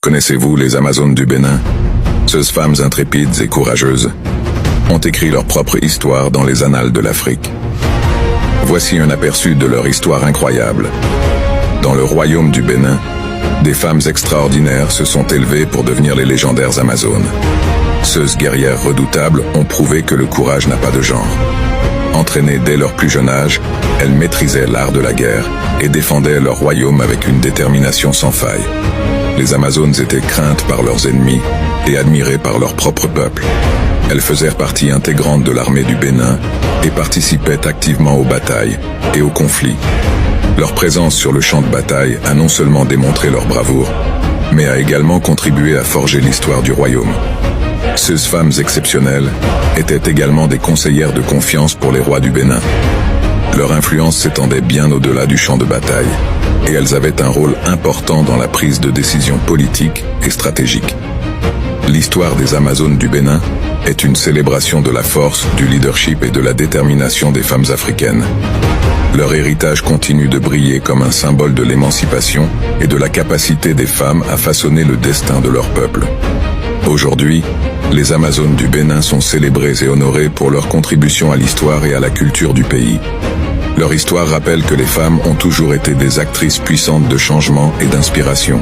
Connaissez-vous les Amazones du Bénin? Ces femmes intrépides et courageuses ont écrit leur propre histoire dans les annales de l'Afrique. Voici un aperçu de leur histoire incroyable. Dans le royaume du Bénin, des femmes extraordinaires se sont élevées pour devenir les légendaires Amazones. Ces guerrières redoutables ont prouvé que le courage n'a pas de genre. Entraînées dès leur plus jeune âge, elles maîtrisaient l'art de la guerre et défendaient leur royaume avec une détermination sans faille. Les Amazones étaient craintes par leurs ennemis et admirées par leur propre peuple. Elles faisaient partie intégrante de l'armée du Bénin et participaient activement aux batailles et aux conflits. Leur présence sur le champ de bataille a non seulement démontré leur bravoure, mais a également contribué à forger l'histoire du royaume. Ces femmes exceptionnelles étaient également des conseillères de confiance pour les rois du Bénin. Leur influence s'étendait bien au-delà du champ de bataille, et elles avaient un rôle important dans la prise de décisions politiques et stratégiques. L'histoire des Amazones du Bénin est une célébration de la force, du leadership et de la détermination des femmes africaines. Leur héritage continue de briller comme un symbole de l'émancipation et de la capacité des femmes à façonner le destin de leur peuple. Aujourd'hui, les Amazones du Bénin sont célébrées et honorées pour leur contribution à l'histoire et à la culture du pays. Leur histoire rappelle que les femmes ont toujours été des actrices puissantes de changement et d'inspiration.